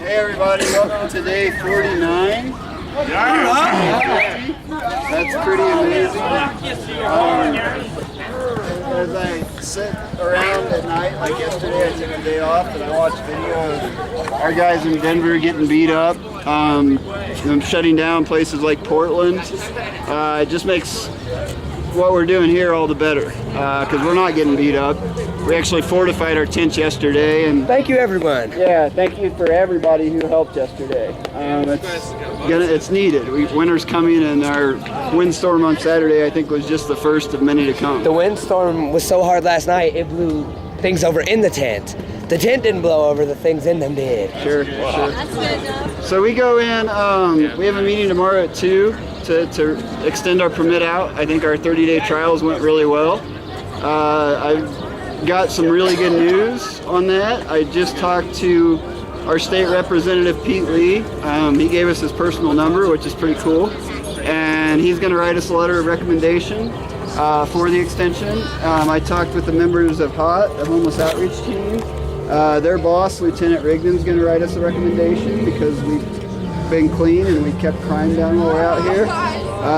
Hey everybody, welcome to day 49. That's pretty amazing. As I sit around at night, like yesterday, I took a day off and I watched video of our guys in Denver getting beat up. Them shutting down places like Portland. It just makes what we're doing here all the better because we're not getting beat up. We actually fortified our tents yesterday, and thank you everyone. Yeah, thank you for everybody who helped yesterday. It's needed. Winter's coming, and our windstorm on Saturday I think was just the first of many to come. The windstorm was so hard last night it blew things over in the tent. The tent didn't blow over, the things in them did. Sure. That's good enough. So we go in, we have a meeting tomorrow at 2 to extend our permit out. I think our 30-day trials went really well. I've got some really good news on that. I just talked to our state representative, Pete Lee. He gave us his personal number, which is pretty cool. And he's going to write us a letter of recommendation for the extension. I talked with the members of HOT, the Homeless Outreach Team. Their boss, Lieutenant Rigdon's going to write us a recommendation because we've been clean and we kept crime down while we're out here.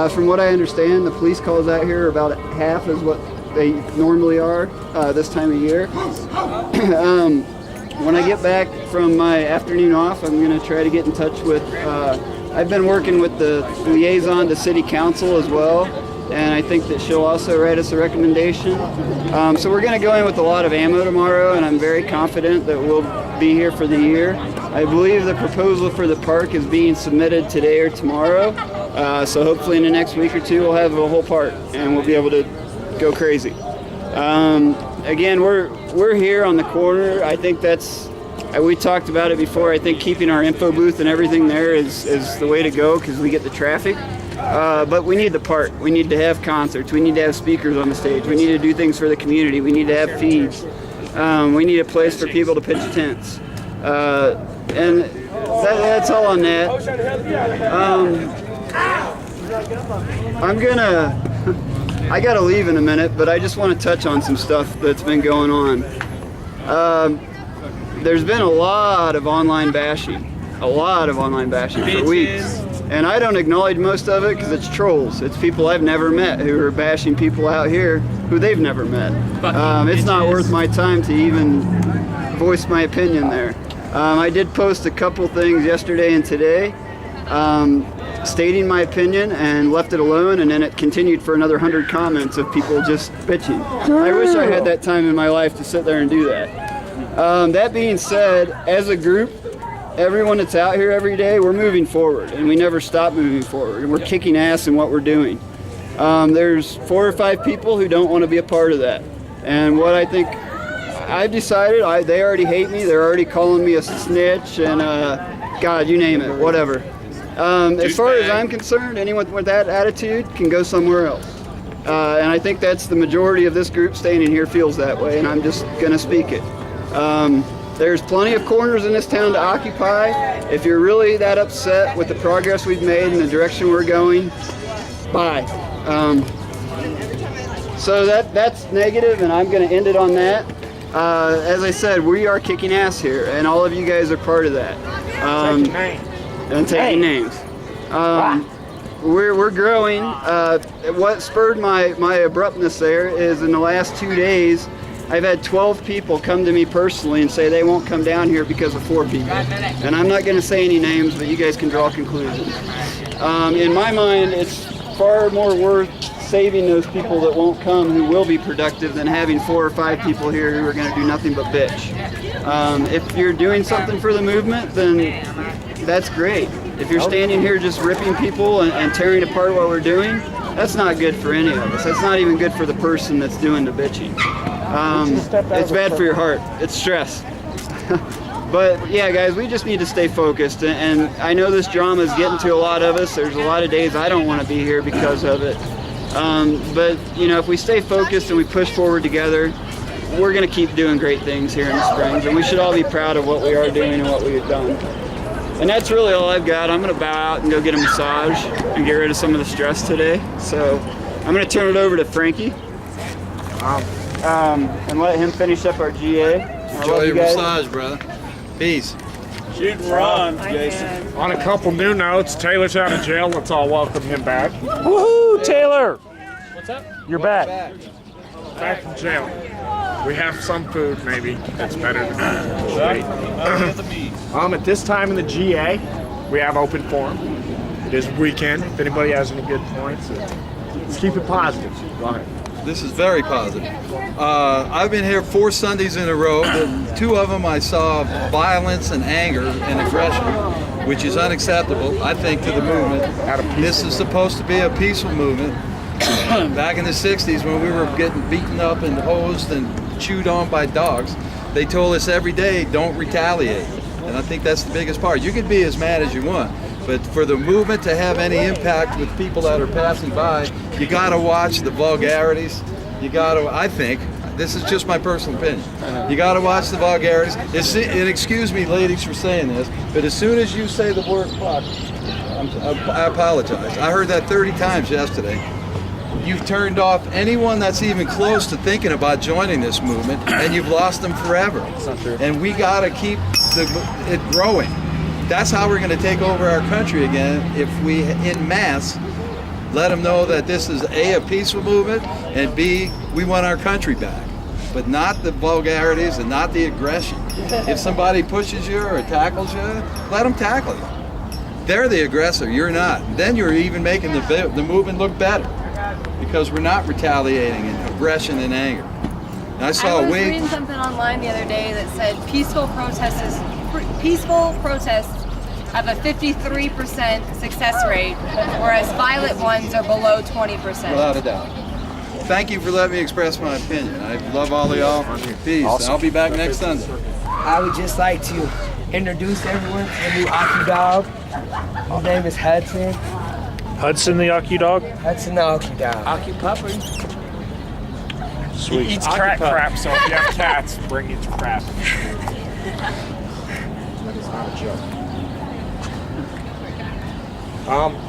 From what I understand, the police calls out here are about half as what they normally are this time of year. When I get back from my afternoon off, I'm going to try to get in touch with, I've been working with the liaison to City Council as well, and I think that she'll also write us a recommendation. So we're going to go in with a lot of ammo tomorrow, and I'm very confident that we'll be here for the year. I believe the proposal for the park is being submitted today or tomorrow, so hopefully in the next week or two we'll have a whole park and we'll be able to go crazy. Again, we're here on the corner. I think we talked about it before. I think keeping our info booth and everything there is the way to go because we get the traffic. But we need the park. We need to have concerts. We need to have speakers on the stage. We need to do things for the community. We need to have feeds. We need a place for people to pitch tents. And that's all on that. I gotta leave in a minute, but I just want to touch on some stuff that's been going on. There's been a lot of online bashing for weeks. And I don't acknowledge most of it because it's trolls. It's people I've never met who are bashing people out here who they've never met. It's not worth my time to even voice my opinion there. I did post a couple things yesterday and today stating my opinion and left it alone, and then it continued for another 100 comments of people just bitching. I wish I had that time in my life to sit there and do that. That being said, as a group, everyone that's out here every day, we're moving forward, and we never stop moving forward, and we're kicking ass in what we're doing. There's 4 or 5 people who don't want to be a part of that, and what I think I've decided, they already hate me. They're already calling me a snitch and God, you name it, whatever. As far as I'm concerned, anyone with that attitude can go somewhere else. And I think that's the majority of this group standing here feels that way, and I'm just going to speak it. There's plenty of corners in this town to occupy. If you're really that upset with the progress we've made and the direction we're going, bye. So that's negative, and I'm going to end it on that. As I said, we are kicking ass here, and all of you guys are part of that. And taking names. We're growing. What spurred my abruptness there is in the last 2 days, I've had 12 people come to me personally and say they won't come down here because of 4 people. And I'm not going to say any names, but you guys can draw conclusions. In my mind, it's far more worth saving those people that won't come who will be productive than having 4 or 5 people here who are going to do nothing but bitch. If you're doing something for the movement, then that's great. If you're standing here just ripping people and tearing apart what we're doing, that's not good for any of us. That's not even good for the person that's doing the bitching. It's bad for your heart. It's stress. But yeah, guys, we just need to stay focused. And I know this drama is getting to a lot of us. There's a lot of days I don't want to be here because of it. But you know, if we stay focused and we push forward together, we're going to keep doing great things here in the Springs, and we should all be proud of what we are doing and what we've done. And that's really all I've got. I'm going to bow out and go get a massage and get rid of some of the stress today. So I'm going to turn it over to Frankie and let him finish up our GA. Enjoy your massage, brother. Peace. Shoot and run, Jason. On a couple new notes, Taylor's out of jail. Let's all welcome him back. Woohoo, Taylor! What's up? You're back. Back from jail. We have some food, maybe. That's better than at this time in the GA, we have open forum. It is weekend. If anybody has any good points, let's keep it positive. Go ahead. This is very positive. I've been here 4 Sundays in a row. The 2 of them I saw violence and anger and aggression, which is unacceptable, I think, to the movement. This is supposed to be a peaceful movement. Back in the 60s when we were getting beaten up and hosed and chewed on by dogs, they told us every day, don't retaliate. And I think that's the biggest part. You can be as mad as you want, but for the movement to have any impact with people that are passing by, you gotta watch the vulgarities. You gotta, I think, this is just my personal opinion, you gotta watch the vulgarities. And excuse me, ladies, for saying this, but as soon as you say the word fuck, I apologize. I heard that 30 times yesterday. You've turned off anyone that's even close to thinking about joining this movement, and you've lost them forever. And we gotta keep it growing. That's how we're gonna take over our country again, if we, in mass, let them know that this is A, a peaceful movement, and B, we want our country back. But not the vulgarities and not the aggression. If somebody pushes you or tackles you, let them tackle you. They're the aggressor, you're not. Then you're even making the movement look better, because we're not retaliating in aggression and anger. And I was reading something online the other day that said peaceful protests have a 53% success rate, whereas violent ones are below 20%. Without a doubt. Thank you for letting me express my opinion. I love all of y'all. Peace. Awesome. I'll be back next Sunday. I would just like to introduce everyone to the new Aki dog. His name is Hudson. Hudson the Aki dog? Hudson the Aki dog. Aki puppy. Sweet. He eats crap, so if you have cats, bring it to crap. That is not a joke.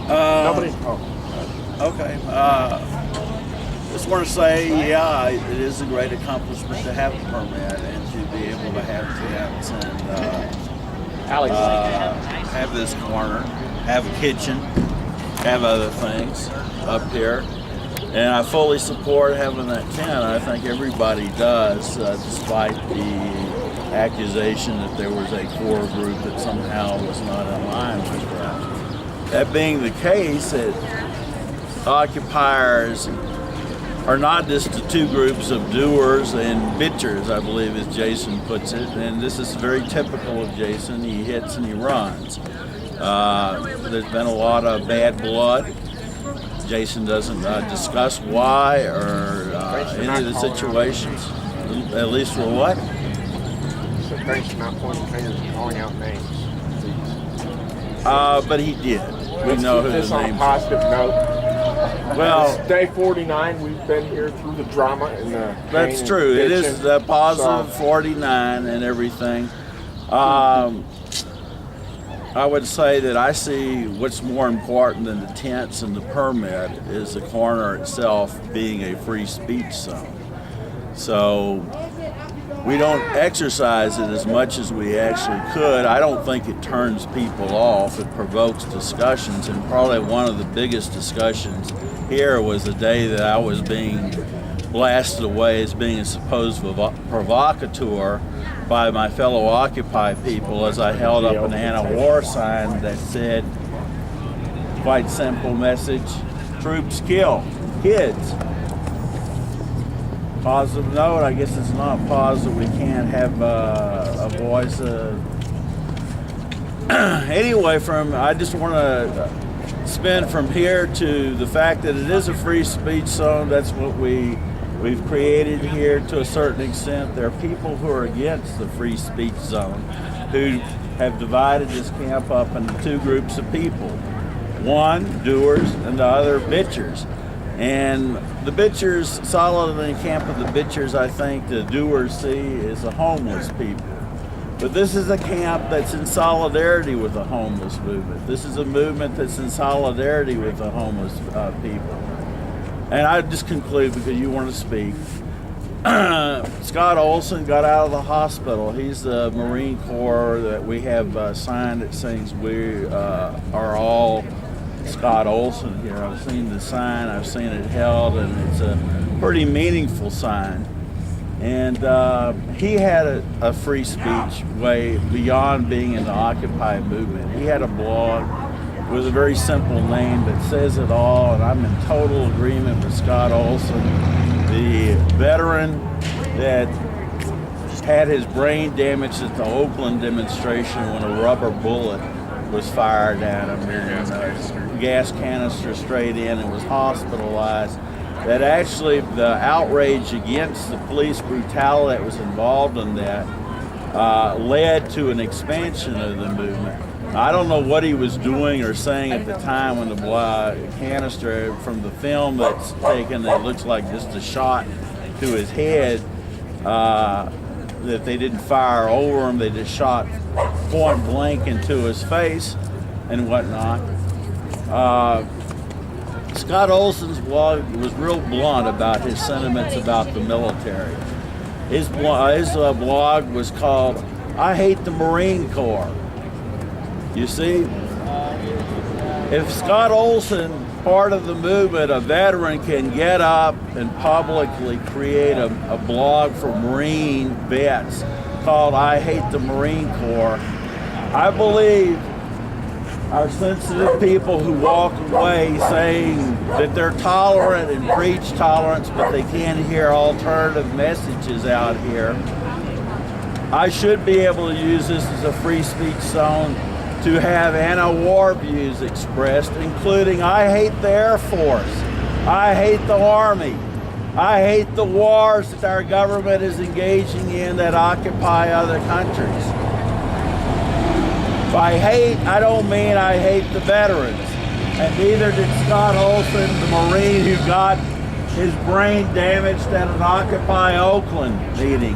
Nobody. Okay. Just want to say, yeah, it is a great accomplishment to have a permit and to be able to have tents and have this corner, have a kitchen, have other things up here. And I fully support having that tent. I think everybody does, despite the accusation that there was a core group that somehow was not in line with that. That being the case, occupiers are not just the 2 groups of doers and bitchers, I believe as Jason puts it, and this is very typical of Jason. He hits and he runs. There's been a lot of bad blood. Jason doesn't discuss why or any of the situations, at least for what? So thanks for not pointing fingers and calling out names. But he did. We know who the names are. On a positive note. Well, it's day 49. We've been here through the drama and the. That's true. It is the positive 49 and everything. I would say that I see what's more important than the tents and the permit is the corner itself being a free speech zone. So we don't exercise it as much as we actually could. I don't think it turns people off. It provokes discussions, and probably one of the biggest discussions here was the day that I was being blasted away as being a supposed provocateur by my fellow Occupy people as I held up an anti-war sign that said, quite simple message, troops kill kids. Positive note, I guess it's not positive, we can't have a voice. Anyway, I just want to spin from here to the fact that it is a free speech zone. That's what we've created here to a certain extent. There are people who are against the free speech zone who have divided this camp up into 2 groups of people. One, doers, and the other, bitchers. And the bitchers, solid in the camp of the bitchers, I think the doers see is the homeless people. But this is a camp that's in solidarity with the homeless movement. This is a movement that's in solidarity with the homeless people. And I just conclude, because you want to speak, Scott Olson got out of the hospital. He's the Marine Corps that we have a sign that says we are all Scott Olson here. I've seen the sign, I've seen it held, and it's a pretty meaningful sign. And he had a free speech way beyond being in the Occupy movement. He had a blog with a very simple name that says it all, and I'm in total agreement with Scott Olson, the veteran that had his brain damaged at the Oakland demonstration when a rubber bullet was fired at him, and a gas canister straight in, and was hospitalized. That actually the outrage against the police brutality that was involved in that led to an expansion of the movement. I don't know what he was doing or saying at the time when the canister from the film that's taken, it looks like just a shot to his head, that they didn't fire over him, they just shot point blank into his face and whatnot. Scott Olson's blog was real blunt about his sentiments about the military. His blog was called, "I Hate the Marine Corps." You see, if Scott Olson, part of the movement, a veteran, can get up and publicly create a blog for Marine vets called "I Hate the Marine Corps," I believe our sensitive people who walk away saying that they're tolerant and preach tolerance, but they can't hear alternative messages out here, I should be able to use this as a free speech zone to have anti-war views expressed, including I hate the Air Force, I hate the Army, I hate the wars that our government is engaging in that occupy other countries. By hate, I don't mean I hate the veterans, and neither did Scott Olson, the Marine who got his brain damaged at an Occupy Oakland meeting.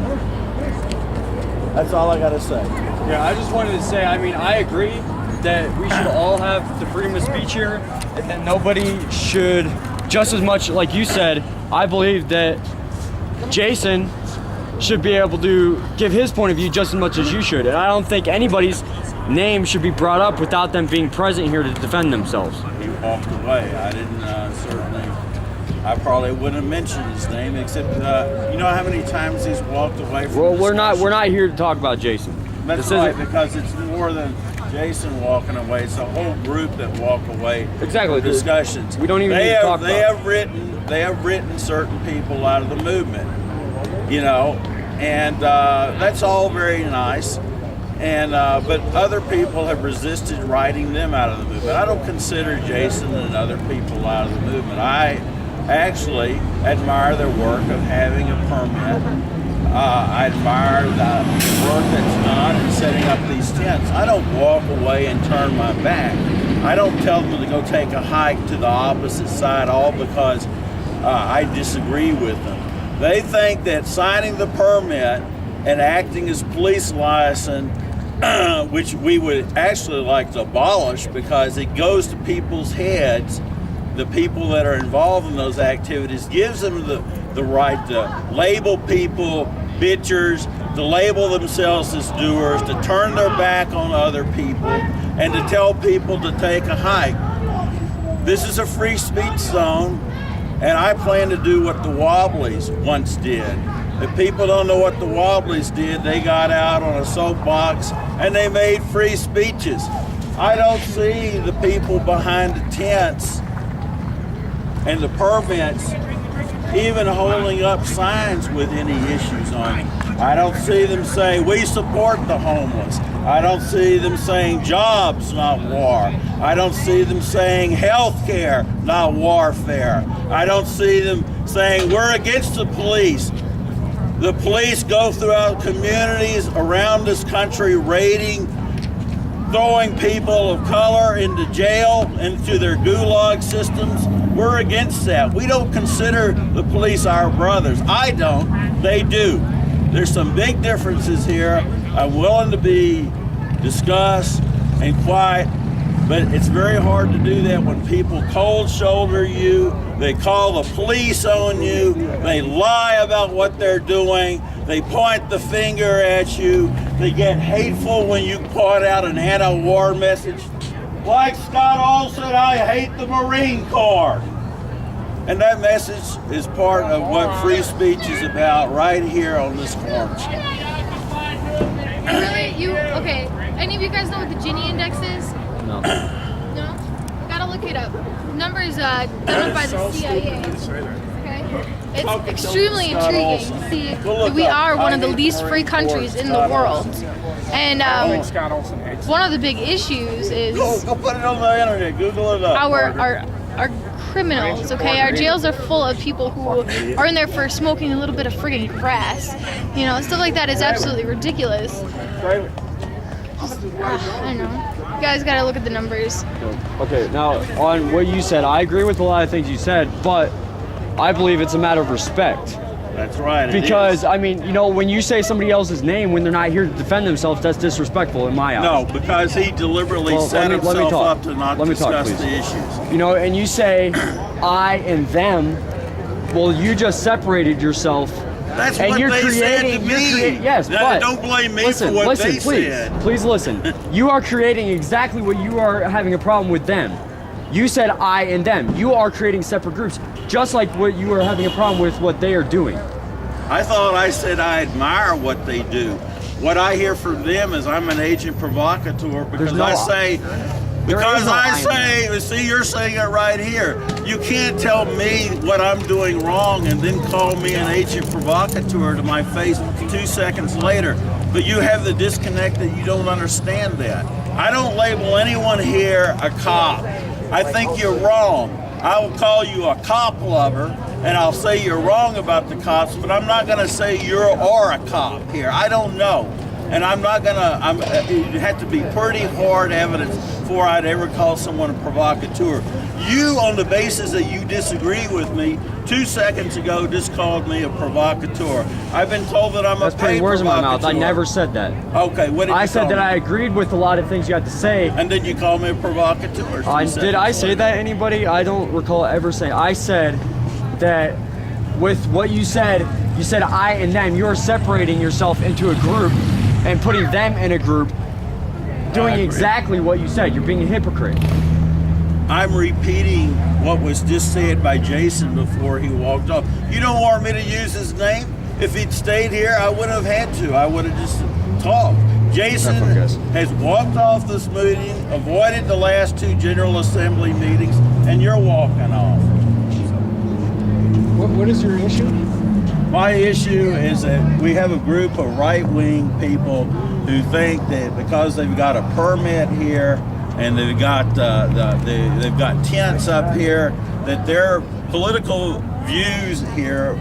That's all I gotta say. Yeah, I just wanted to say, I mean, I agree that we should all have the freedom of speech here, and that nobody should, just as much like you said, I believe that Jason should be able to give his point of view just as much as you should. And I don't think anybody's name should be brought up without them being present here to defend themselves. He walked away. I didn't certainly, I probably wouldn't have mentioned his name, except you know how many times he's walked away from Well, we're not here to talk about Jason. That's right, because it's more than Jason walking away. It's a whole group that walk away. Exactly. From discussions. We don't even need to talk about it. They have written certain people out of the movement, you know, and that's all very nice. And but other people have resisted writing them out of the movement. I don't consider Jason and other people out of the movement. I actually admire their work of having a permit. I admire the work that's done in setting up these tents. I don't walk away and turn my back. I don't tell them to go take a hike to the opposite side, all because I disagree with them. They think that signing the permit and acting as police license, which we would actually like to abolish because it goes to people's heads, the people that are involved in those activities, gives them the right to label people bitchers, to label themselves as doers, to turn their back on other people, and to tell people to take a hike. This is a free speech zone, and I plan to do what the Wobblies once did. If people don't know what the Wobblies did, they got out on a soapbox and they made free speeches. I don't see the people behind the tents and the permits even holding up signs with any issues on them. I don't see them say, "We support the homeless." I don't see them saying jobs, not war. I don't see them saying health care, not warfare. I don't see them saying, "We're against the police." The police go throughout communities around this country raiding, throwing people of color into jail, into their gulag systems. We're against that. We don't consider the police our brothers. I don't. They do. There's some big differences here. I'm willing to be discussed and quiet But it's very hard to do that when people cold shoulder you, they call the police on you, they lie about what they're doing, they point the finger at you, they get hateful when you point out an anti-war message. Like Scott Olson, I hate the Marine Corps. And that message is part of what free speech is about right here on this corner. Really? Okay. Any of you guys know what the Gini index is? No. No? Gotta look it up. Numbers done by the CIA. Okay? It's extremely intriguing to see that we are one of the least free countries in the world. And one of the big issues is Go put it on the internet, Google it up. our criminals, okay? Our jails are full of people who are in there for smoking a little bit of friggin' grass. You know, stuff like that is absolutely ridiculous. I don't know. You guys gotta look at the numbers. Okay, now on what you said, I agree with a lot of things you said, but I believe it's a matter of respect. That's right. Because, I mean, you know, when you say somebody else's name when they're not here to defend themselves, that's disrespectful in my eyes. No, because he deliberately set himself up to not discuss the issues. You know, and you say I and them, well, you just separated yourself. That's and what you're they said creating, to me. Yes, now, but don't blame me for what they said. Please listen. You are creating exactly what you are having a problem with them. You said I and them. You are creating separate groups, just like what you are having a problem with what they are doing. I thought I said I admire what they do. What I hear from them is I'm an agent provocateur because see, you're saying it right here. You can't tell me what I'm doing wrong and then call me an agent provocateur to my face 2 seconds later. But you have the disconnect that you don't understand that. I don't label anyone here a cop. I think you're wrong. I will call you a cop lover, and I'll say you're wrong about the cops, but I'm not going to say you are a cop here. I don't know. And I'm not going to, it had to be pretty hard evidence before I'd ever call someone a provocateur. You, on the basis that you disagree with me, 2 seconds ago just called me a provocateur. I've been told that I'm That's a putting paid words in my mouth. I provocateur. never said that. Okay, what did you I said call that me? I agreed with a lot of things you had to say. And then you call me a provocateur. Did I say that to anybody? I don't recall ever saying. I said that with what you said I and them. You're separating yourself into a group and putting them in a group, doing exactly what you said. You're being a hypocrite. I'm repeating what was just said by Jason before he walked off. You don't want me to use his name? If he'd stayed here, I wouldn't have had to. I would have just talked. Jason has walked off this meeting, avoided the last 2 General Assembly meetings, and you're walking off. What is your issue? My issue is that we have a group of right-wing people who think that because they've got a permit here and they've got they've got tents up here, that their political views here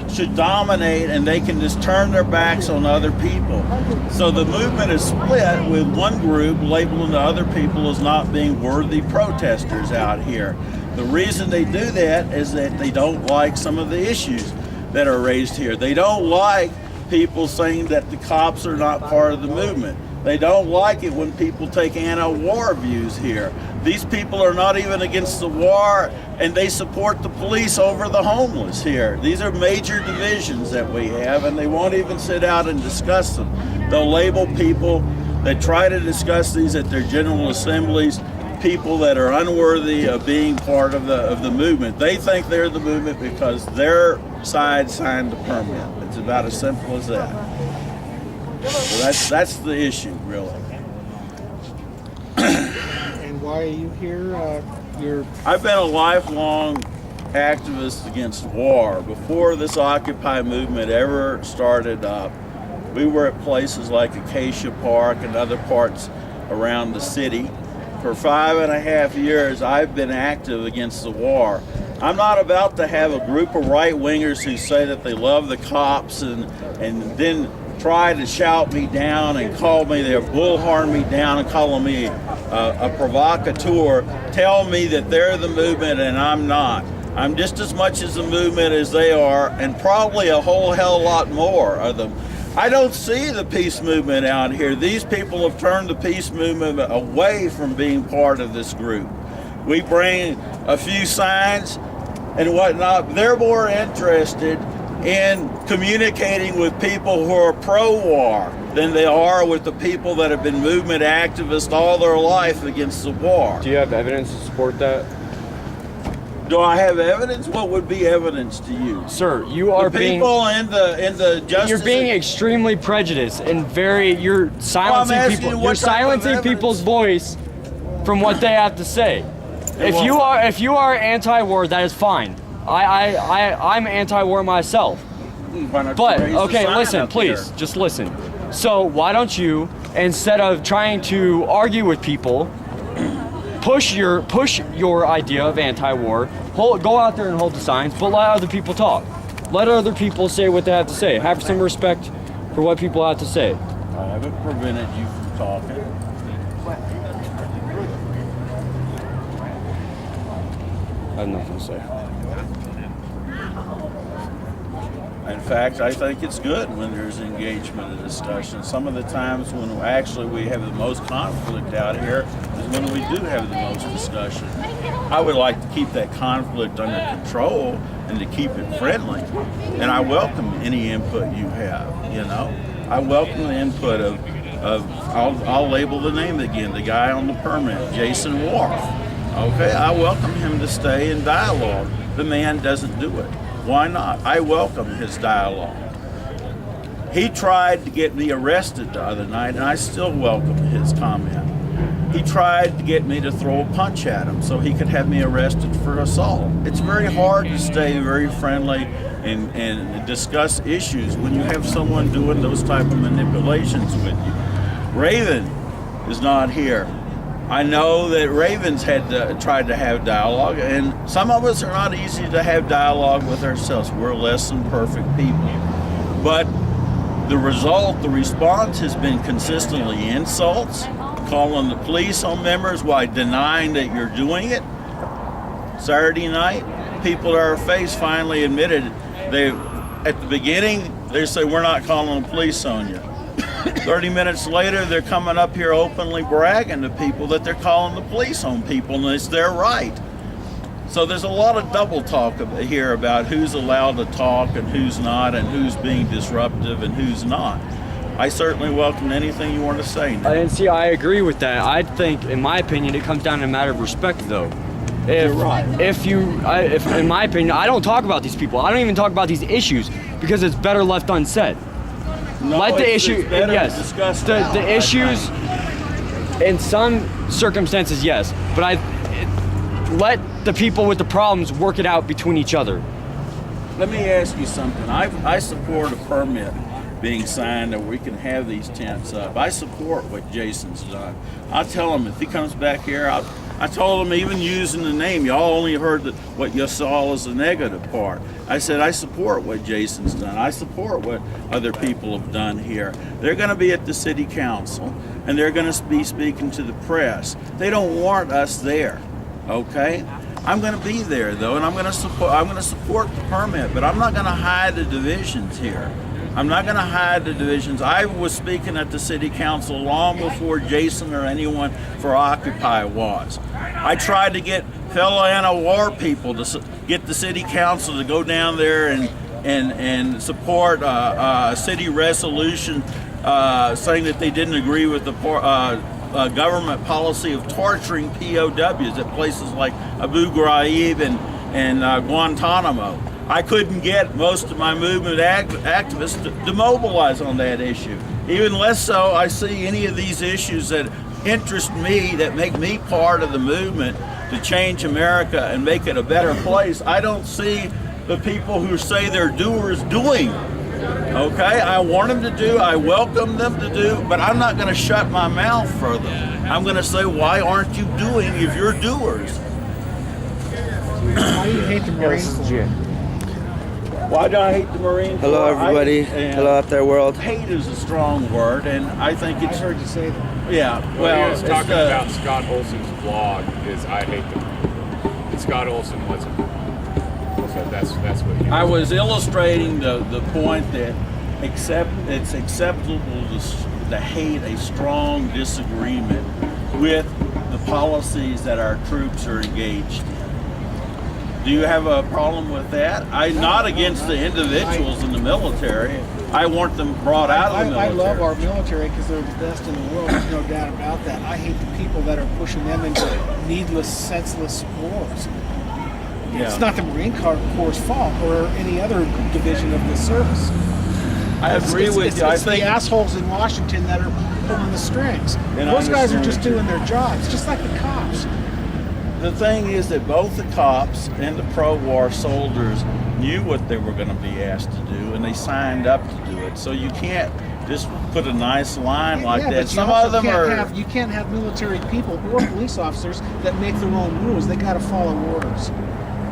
should dominate, and they can just turn their backs on other people. So the movement is split, with one group labeling the other people as not being worthy protesters out here. The reason they do that is that they don't like some of the issues that are raised here. They don't like people saying that the cops are not part of the movement. They don't like it when people take anti-war views here. These people are not even against the war, and they support the police over the homeless here. These are major divisions that we have, and they won't even sit out and discuss them. They'll label people that try to discuss these at their general assemblies people that are unworthy of being part of the movement. They think they're the movement because their side signed the permit. It's about as simple as that. So that's the issue, really. And why are you here? I've been a lifelong activist against war. Before this Occupy movement ever started up, we were at places like Acacia Park and other parts around the city. For 5.5 years, I've been active against the war. I'm not about to have a group of right-wingers who say that they love the cops and then try to shout me down and call me, they'll bullhorn me down and call me a provocateur, tell me that they're the movement and I'm not. I'm just as much as the movement as they are, and probably a whole hell lot more of them. I don't see the peace movement out here. These people have turned the peace movement away from being part of this group. We bring a few signs and whatnot. They're more interested in communicating with people who are pro-war than they are with the people that have been movement activists all their life against the war. Do you have evidence to support that? Do I have evidence? What would be evidence to you? Sir, you are being... People in the justice... You're being extremely prejudiced and you're silencing people. You're silencing people's voice from what they have to say. If you are anti-war, that is fine. I'm anti-war myself. But okay, listen, please, just listen. So why don't you, instead of trying to argue with people, push your idea of anti-war, go out there and hold the signs, but let other people talk. Let other people say what they have to say. Have some respect for what people have to say. I haven't prevented you from talking. I have nothing to say. In fact, I think it's good when there's engagement and discussion. Some of the times when actually we have the most conflict out here is when we do have the most discussion. I would like to keep that conflict under control and to keep it friendly. And I welcome any input you have, you know. I welcome the input of I'll label the name again, the guy on the permit, Jason Wharf. Okay, I welcome him to stay in dialogue. The man doesn't do it. Why not? I welcome his dialogue. He tried to get me arrested the other night, and I still welcome his comment. He tried to get me to throw a punch at him so he could have me arrested for assault. It's very hard to stay very friendly and discuss issues when you have someone doing those type of manipulations with you. Raven is not here. I know that Ravens tried to have dialogue, and some of us are not easy to have dialogue with ourselves. We're less than perfect people. But the response has been consistently insults, calling the police on members while denying that you're doing it. Saturday night, people to our face finally admitted at the beginning, they say, we're not calling the police on you. 30 minutes later, they're coming up here openly bragging to people that they're calling the police on people, and it's their right. So there's a lot of double talk here about who's allowed to talk and who's not, and who's being disruptive and who's not. I certainly welcome anything you want to say now. And see, I agree with that. I think, in my opinion, it comes down to a matter of respect, though. You're right. If in my opinion, I don't talk about these people. I don't even talk about these issues because it's better left unsaid. No, Let the issue, yes, the issues, in some circumstances, yes, but let the people with the problems work it out between each other. Let me ask you something. I support a permit being signed that we can have these tents up. I support what Jason's done. I'll tell him if he comes back here, I told him even using the name, y'all only heard what you saw as the negative part. I said, I support what Jason's done. I support what other people have done here. They're going to be at the city council, and they're going to be speaking to the press. They don't want us there, okay? I'm going to be there, though, and I'm going to support the permit, but I'm not going to hide the divisions here. I'm not going to hide the divisions. I was speaking at the city council long before Jason or anyone for Occupy was. I tried to get fellow anti-war people to get the city council to go down there and support a city resolution saying that they didn't agree with the government policy of torturing POWs at places like Abu Ghraib and Guantanamo. I couldn't get most of my movement activists to mobilize on that issue. Even less so, I see any of these issues that interest me, that make me part of the movement to change America and make it a better place. I don't see the people who say they're doers doing. Okay, I want them to do, I welcome them to do, but I'm not going to shut my mouth for them. I'm going to say, why aren't you doing if you're doers? Why do you hate the Marines? Why do I hate the Marine Corps? Hello, everybody. Hello, out there, world. Hate is a strong word, and I think it's... I heard you say that. Yeah, Well, well, he was talking about Scott Olson's blog is I hate them. And Scott Olson wasn't. So that's what he was. I was illustrating the point that it's acceptable to hate a strong disagreement with the policies that our troops are engaged in. Do you have a problem with that? I'm not against the individuals in the military. I want them brought out of the military. I love our military because they're the best in the world. There's no doubt about that. I hate the people that are pushing them into needless, senseless wars. Yeah. It's not the Marine Corps' fault or any other division of the service. I agree with you. I It's think the assholes in Washington that are pulling the strings. Those guys are just doing their jobs, just like the cops. the thing is that both the cops and the pro-war soldiers knew what they were going to be asked to do, and they signed up to do it. So you can't just put a nice line like that. Some of them you can't have military people or police officers that make their own rules. They got to follow orders.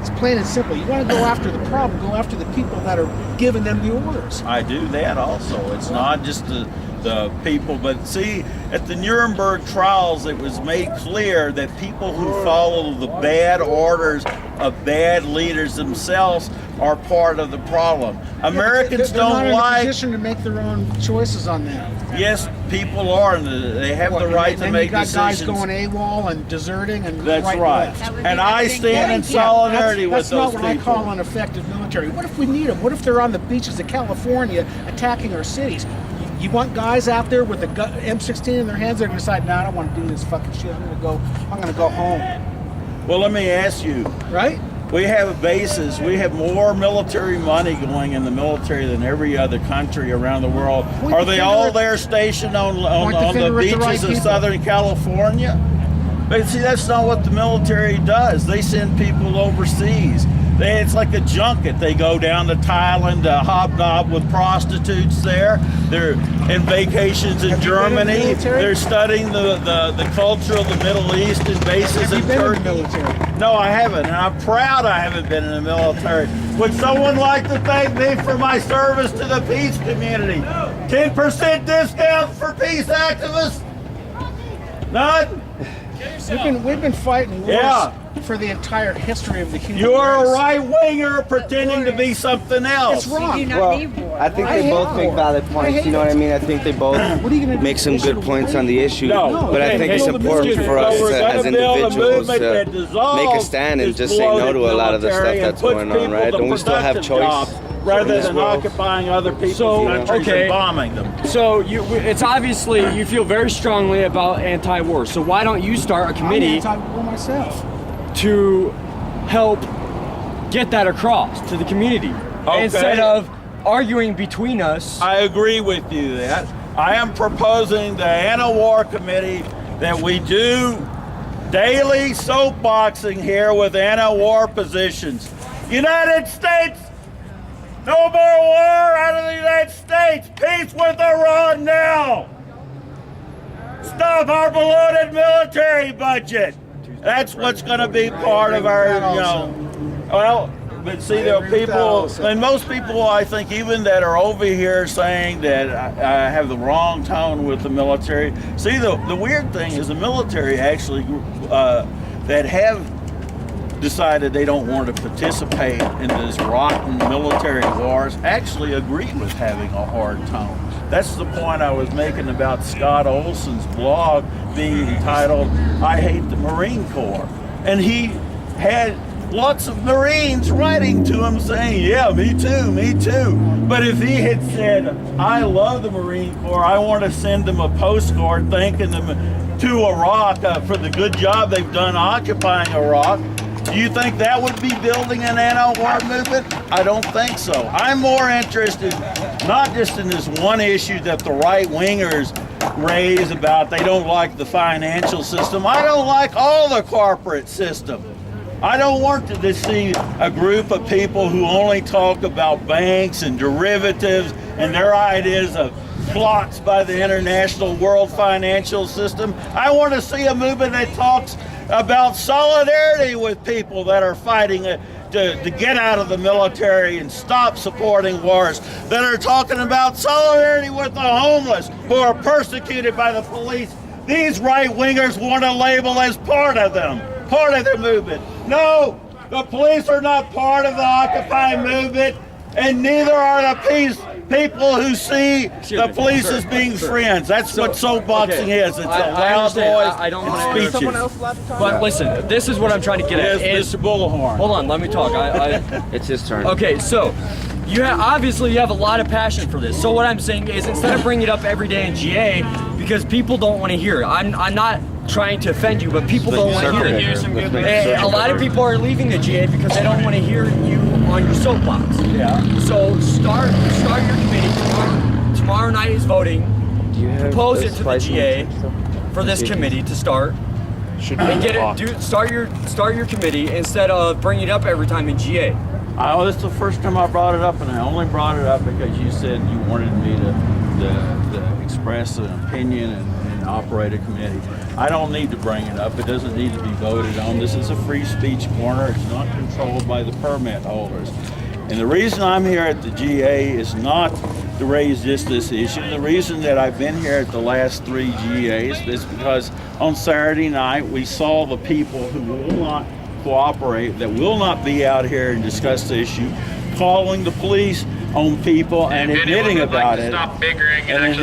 It's plain and simple. You want to go after the problem, go after the people that are giving them the orders. I do that also. It's not just the people, but see, at the Nuremberg trials, it was made clear that people who follow the bad orders of bad leaders themselves are part of the problem. Americans they're don't not in like. a position to make their own choices on that. Yes, people are, and they have the right to make decisions. Then you got guys going AWOL and deserting and That's right. And I stand in solidarity with those people. That's not what I call an effective military. What if we need them? What if they're on the beaches of California attacking our cities? You want guys out there with the M16 in their hands? They're going to decide, no, I don't want to do this fucking shit. I'm going to go home. Well, let me ask you. Right? We have bases. We have more military money going in the military than every other country around the world. Are they all there stationed on the beaches of Southern California? But see, that's not what the military does. They send people overseas. It's like a junket. They go down to Thailand to hobnob with prostitutes there. They're in vacations in Germany. They're studying the culture of the Middle East and bases in Turkey. In the military? No, I haven't, and I'm proud I haven't been in the military. Would someone like to thank me for my service to the peace community? 10% discount for peace activists? None? We've been fighting wars for the entire history of the human race. You're a right-winger pretending to be something else. It's wrong. Well, I think they both make valid points. You know what I mean? I think they both make some good points on the issue. But I think it's important for us as individuals to make a stand and just say no to a lot of the stuff that's going on, right? Don't we still have choice? Rather than occupying other people's countries and bombing them. So it's obviously you feel very strongly about anti-war. So why don't you start a committee I'm anti-war myself to help get that across to the community instead of arguing between us? I agree with you that I am proposing the anti-war committee that we do daily soapboxing here with anti-war positions. United States. No more war out of the United States. Peace with Iran now. Stop our bloated military budget. That's what's going to be part of our, well, but see, there are people, and most people, I think, even that are over here saying that I have the wrong tone with the military. See, the weird thing is the military actually that have decided they don't want to participate in this rotten military wars actually agree with having a hard tone. That's the point I was making about Scott Olson's blog being entitled, I Hate the Marine Corps. And he had lots of Marines writing to him saying, yeah, me too, me too. But if he had said, I love the Marine Corps, I want to send them a postcard thanking them to Iraq for the good job they've done occupying Iraq, do you think that would be building an anti-war movement? I don't think so. I'm more interested not just in this one issue that the right-wingers raise about they don't like the financial system. I don't like all the corporate system. I don't want to see a group of people who only talk about banks and derivatives and their ideas of plots by the international world financial system. I want to see a movement that talks about solidarity with people that are fighting to get out of the military and stop supporting wars, that are talking about solidarity with the homeless who are persecuted by the police. These right-wingers want to label as part of them, part of the movement. No, the police are not part of the Occupy movement, and neither are the people who see the police as being friends. That's what soapboxing is. It's a loud voice. I don't want to. Someone else allowed to talk? But listen, this is what I'm trying to get at. Yes, Mr. Bullhorn. Hold on, let me talk. It's his turn. Okay, so obviously you have a lot of passion for this. So what I'm saying is, instead of bringing it up every day in GA, because people don't want to hear it. I'm not trying to offend you, but people don't want to hear it. And a lot of people are leaving the GA because they don't want to hear you on your soapbox. Yeah. So start your committee. Tomorrow night is voting. Propose it to the GA for this committee to start. And get it. Start your committee instead of bringing it up every time in GA. Oh, this is the first time I brought it up, and I only brought it up because you said you wanted me to express an opinion and operate a committee. I don't need to bring it up. It doesn't need to be voted on. This is a free speech corner. It's not controlled by the permit holders. And the reason I'm here at the GA is not to raise this issue. The reason that I've been here at the last 3 GAs is because on Saturday night we saw the people who will not cooperate, that will not be out here and discuss the issue, calling the police on people and admitting about it. And it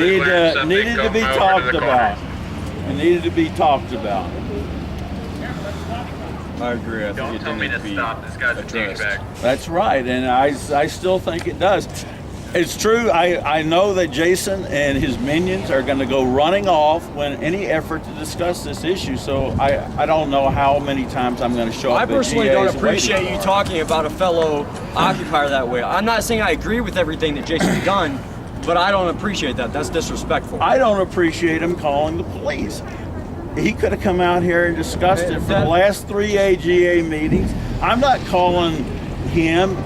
needed to be talked about. It needed to be talked about. I agree. I think it needs to be addressed. That's right, and I still think it does. It's true. I know that Jason and his minions are going to go running off when any effort to discuss this issue. So I don't know how many times I'm going to show up. I personally at GA's don't appreciate you talking about a fellow occupier that way. I'm not saying I agree with everything that Jason's done, but I don't appreciate that. That's disrespectful. I don't appreciate him calling the police. He could have come out here and discussed it for the last 3 AGA meetings. I'm not calling him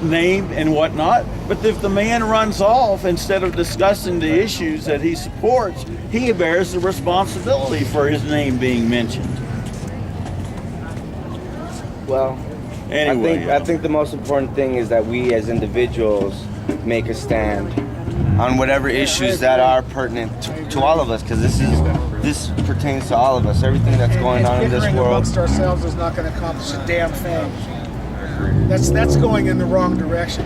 named and whatnot, but if the man runs off instead of discussing the issues that he supports, he bears the responsibility for his name being mentioned. Well, anyway, I think the most important thing is that we as individuals make a stand on whatever issues that are pertinent to all of us, because this pertains to all of us. Everything that's going on in this world. Amongst ourselves is not going to accomplish a damn thing. That's going in the wrong direction.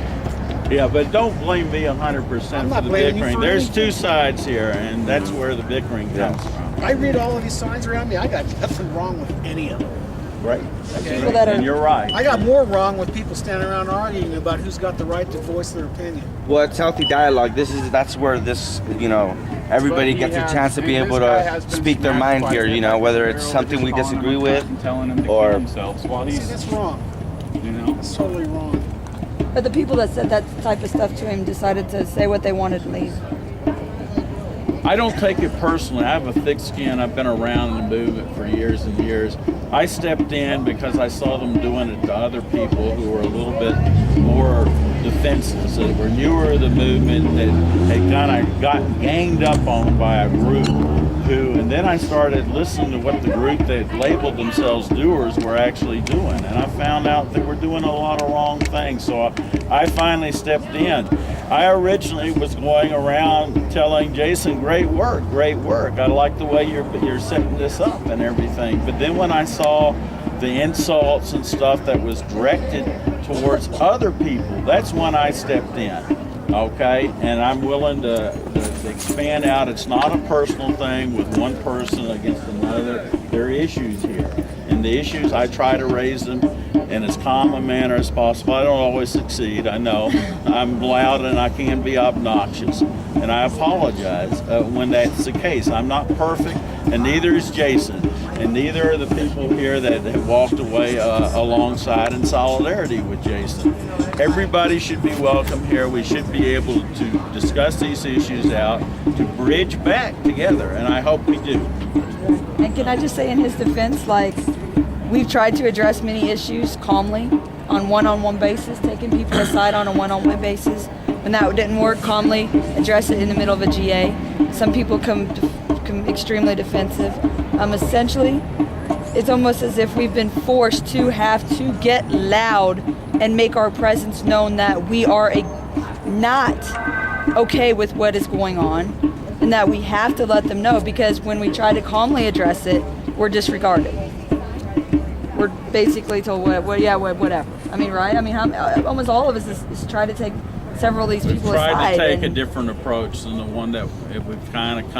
Yeah, but don't blame me 100% for the bickering. There's 2 sides here, and that's where the bickering comes from. I read all of these signs around me. I got nothing wrong with any of them. Right. Okay. And you're right. I got more wrong with people standing around arguing about who's got the right to voice their opinion. Well, it's healthy dialogue. That's where this, everybody gets a chance to be able to speak their mind here, whether it's something we disagree with or... See, that's wrong. That's totally wrong. But the people that said that type of stuff to him decided to say what they wanted and leave. I don't take it personally. I have a thick skin. I've been around the movement for years and years. I stepped in because I saw them doing it to other people who were a little bit more defenseless, that were newer to the movement, that had kind of got ganged up on by a group and then I started listening to what the group that labeled themselves doers were actually doing, and I found out they were doing a lot of wrong things, so I finally stepped in. I originally was going around telling Jason, great work, I like the way you're setting this up and everything, but then when I saw the insults and stuff that was directed towards other people, that's when I stepped in. Okay, and I'm willing to expand out. It's not a personal thing with one person against another. There are issues here, and the issues I try to raise them in as calm a manner as possible. I don't always succeed, I know. I'm loud and I can be obnoxious, and I apologize when that's the case. I'm not perfect, and neither is Jason, and neither are the people here that have walked away alongside in solidarity with Jason. Everybody should be welcome here. We should be able to discuss these issues out, to bridge back together, and I hope we do. And can I just say in his defense, we've tried to address many issues calmly on one-on-one basis, taking people aside on a one-on-one basis. When that didn't work, calmly address it in the middle of a GA. Some people come extremely defensive. Essentially, it's almost as if we've been forced to have to get loud and make our presence known that we are not okay with what is going on, and that we have to let them know, because when we try to calmly address it, we're disregarded. We're basically told, whatever. I mean, right? I mean, almost all of us is try to take several of these We've people tried aside. to take a and- different approach than the one that we've kind of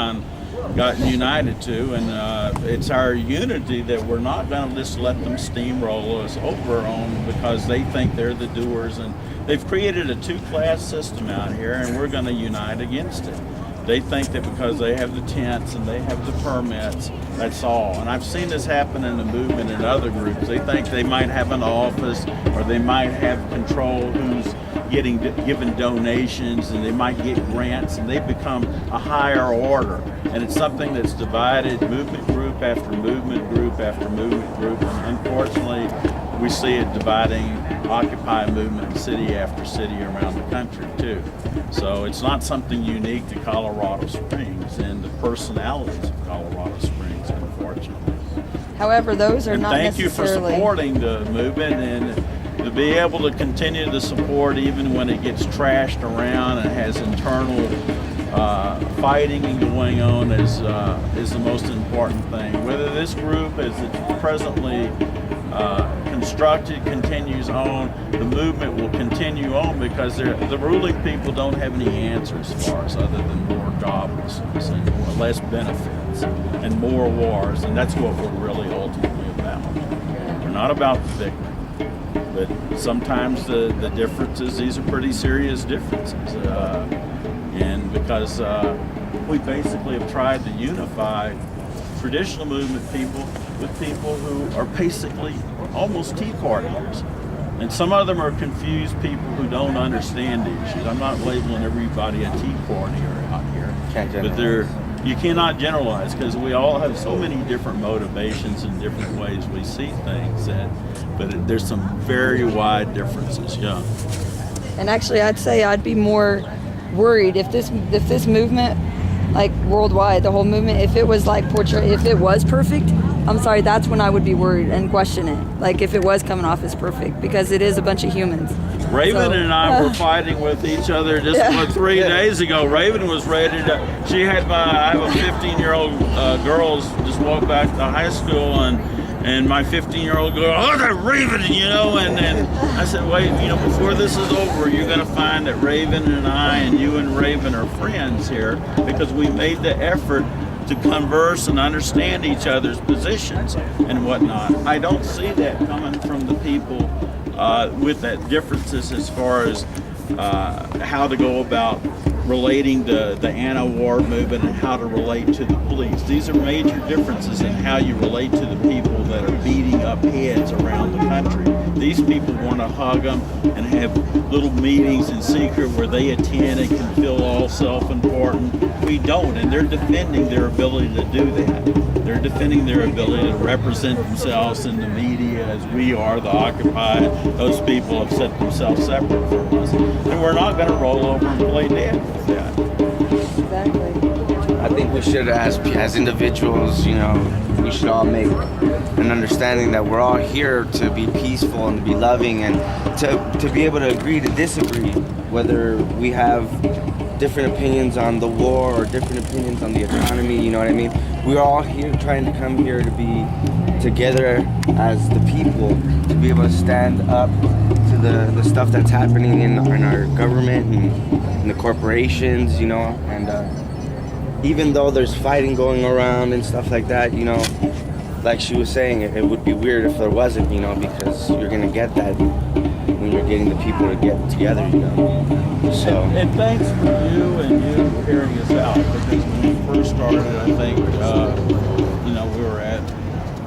gotten united to, and it's our unity that we're not going to just let them steamroll us over on because they think they're the doers, and they've created a two-class system out here, and we're going to unite against it. They think that because they have the tents and they have the permits, that's all. And I've seen this happen in the movement in other groups. They think they might have an office or they might have control who's given donations, and they might get grants, and they become a higher order. And it's something that's divided movement group after movement group after movement group. And unfortunately, we see it dividing Occupy movement city after city around the country too. So it's not something unique to Colorado Springs and the personalities of Colorado Springs, unfortunately. However, those are And not thank you necessarily. for supporting the movement, and to be able to continue the support even when it gets trashed around and has internal fighting going on is the most important thing. Whether this group, as it's presently constructed, continues on, the movement will continue on because the ruling people don't have any answers for us other than more joblessness and less benefits and more wars, and that's what we're really ultimately about. We're not about the victim, but sometimes the differences, these are pretty serious differences, and because we basically have tried to unify traditional movement people with people who are basically almost Tea Partiers. And some of them are confused people who don't understand the issues. I'm not labeling everybody a Tea Partier out here. But you cannot generalize because we all have so many different motivations and different ways we see things. But there's some very wide differences, yeah. And actually, I'd say I'd be more worried if this movement, like worldwide, the whole movement, if it was like if it was perfect, I'm sorry, that's when I would be worried and question it. Like if it was coming off as perfect, because it is a bunch of humans. Raven and I were fighting with each other just 3 days ago. Raven was ready to. I have a 15-year-old girl just walked back to high school, and my 15-year-old girl, oh, that Raven, and I said, wait, before this is over, you're going to find that Raven and I and you and Raven are friends here because we made the effort to converse and understand each other's positions and whatnot. I don't see that coming from the people with that differences as far as how to go about relating the anti-war movement and how to relate to the police. These are major differences in how you relate to the people that are beating up heads around the country. These people want to hug them and have little meetings in secret where they attend and can feel all self-important. We don't, and they're defending their ability to do that. They're defending their ability to represent themselves in the media as we are, the Occupy. Those people have set themselves separate from us. And we're not going to roll over and play dead with that. Exactly. I think we should, as individuals, we should all make an understanding that we're all here to be peaceful and to be loving and to be able to agree to disagree, whether we have different opinions on the war or different opinions on the economy, you know what I mean? We're all here trying to come here to be together as the people, to be able to stand up to the stuff that's happening in our government and the corporations, and even though there's fighting going around and stuff like that, like she was saying, it would be weird if there wasn't, because you're gonna get that when you're getting the people to get together, So. And thanks for you and you hearing us out, because when we first started, I think, we were at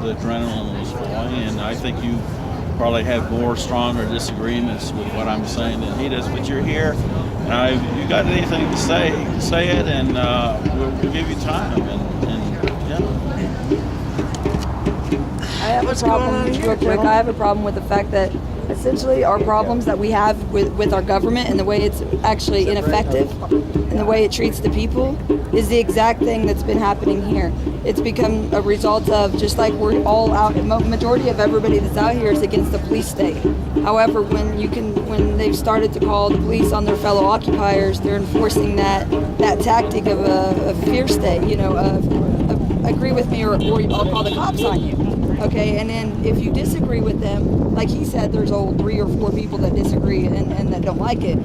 the adrenaline was flowing, and I think you probably have more stronger disagreements with what I'm saying than he does. But you're here, and if you got anything to say it, and we'll give you time. I have a problem, real quick. I have a problem with the fact that essentially our problems that we have with our government and the way it's actually ineffective and the way it treats the people is the exact thing that's been happening here. It's become a result of, just like we're all out, majority of everybody that's out here is against the police state. However, when they've started to call the police on their fellow occupiers, they're enforcing that tactic of a fear state, of agree with me or I'll call the cops on you. Okay, and then if you disagree with them, like he said, there's 3 or 4 people that disagree and that don't like it.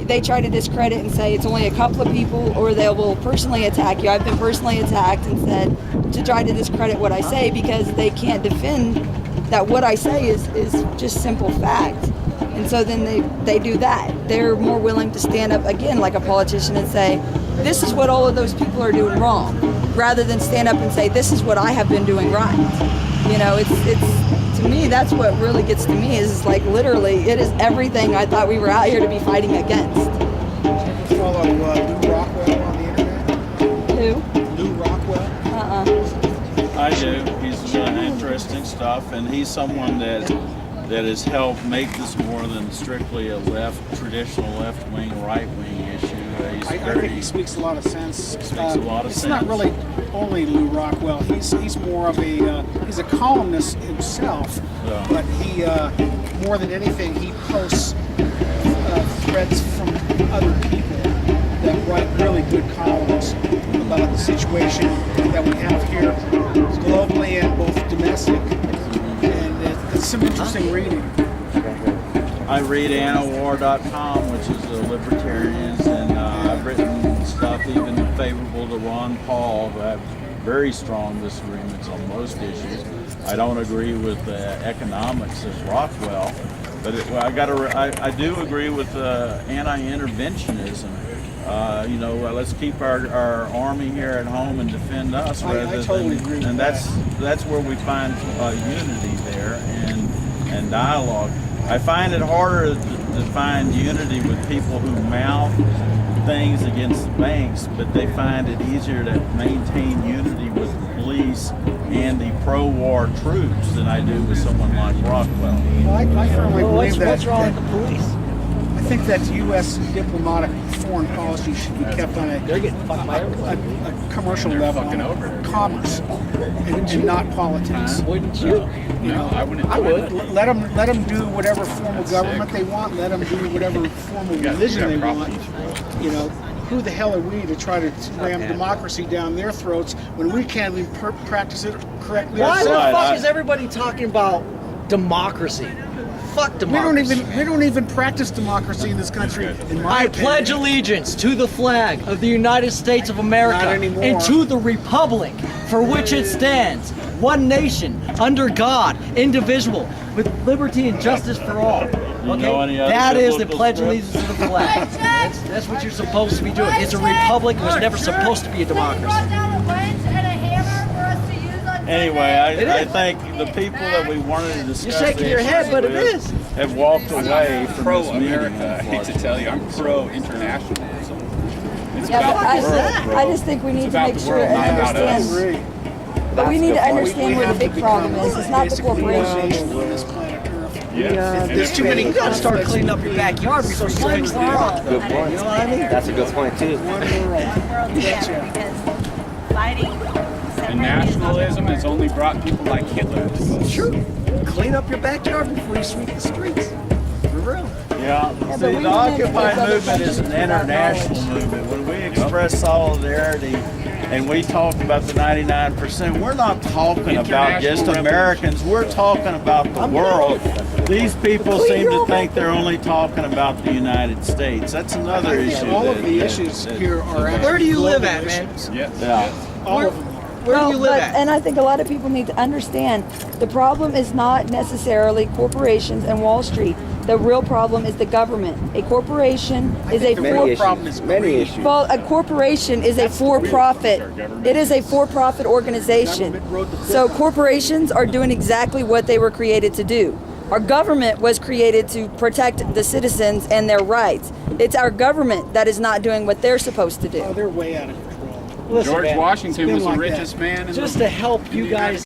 They try to discredit and say it's only a couple of people, or they will personally attack you. I've been personally attacked and said to try to discredit what I say because they can't defend that what I say is just simple fact. And so then they do that. They're more willing to stand up again like a politician and say, this is what all of those people are doing wrong, rather than stand up and say, this is what I have been doing right. You know, it's to me, that's what really gets to me is like literally, it is everything I thought we were out here to be fighting against. Follow Lou Rockwell on the internet? Who? Lou Rockwell? I do. He's doing interesting stuff, and he's someone that has helped make this more than strictly a traditional left-wing, right-wing issue. I think he speaks a lot of sense. Speaks a lot of it's sense. not really only Lou Rockwell. He's more of he's a columnist himself, Yeah. but he more than anything he posts threads from other people that write really good columns about the situation that we have here globally and both domestic, and it's some interesting reading. I read Antiwar.com, which is a libertarians, and I've written stuff even favorable to Ron Paul, who have very strong disagreements on most issues. I don't agree with the economics of Rockwell, but I do agree with anti-interventionism. Let's keep our army here at home and defend us. I totally agree with and that. that's where we find unity there and dialogue. I find it harder to find unity with people who mouth things against the banks, but they find it easier to maintain unity with the police and the pro-war troops than I do with someone like Rockwell. Well, I firmly believe that. What's wrong with the police? I think that U.S. diplomatic foreign policy should be kept on a commercial level, on commerce, and not politics. Wouldn't you? You know, I wouldn't. I would. Let them do whatever form of government they want. Let them do whatever form of religion they want. You know, who the hell are we to try to ram democracy down their throats when we can't even practice it correctly Why the ourselves? fuck is everybody talking about democracy? Fuck democracy. We don't even practice democracy in this country. In my I opinion. pledge allegiance to the flag of the United States of America Not anymore. and to the republic for which it stands, one nation, under God, indivisible, with liberty and justice for all. know any other That is the biblical pledge script? allegiance to the flag. That's what you're supposed to be doing. It's a republic. It was never supposed to be a democracy. Anyway, I think the people that we wanted to discuss You're shaking your issues head, but it with is. have walked away from this meeting. Pro-America. I hate to tell you, I'm pro-internationalism. It's Yeah, about but the world, bro. I just think we need It's to about make the sure world, and not about us. understand. But we need to understand where the big problem is. It's not the corporations. There's too many. You gotta start cleaning up your backyard before you fix the world. Good point. You know what I mean? That's a good point too. And nationalism has only brought people like Hitler. True. Clean up your backyard before you sweep the streets. For real. Yeah, but see, we the need Occupy to- movement is an international movement. When we express solidarity and we talk about the 99%, we're not talking about just International Americans, we're talking about the world. These people seem to think they're only talking about the United States. That's another issue. All of the that- issues that- here are actually Where do you live global at, man? issues. Yes. Yeah. All of them. Where do you live but, at? and I think a lot of people need to understand the problem is not necessarily corporations and Wall Street. The real problem is the government. A corporation is a the real Many problem issues. is Many greed. issues. well, a corporation is a for-profit. It is a for-profit organization. So corporations are doing exactly what they were created to do. Our government was created to protect the citizens and their rights. It's our government that is not doing what they're supposed to do. Oh, they're way out of control. Listen, George man, Washington been was the like richest man in the just to help you guys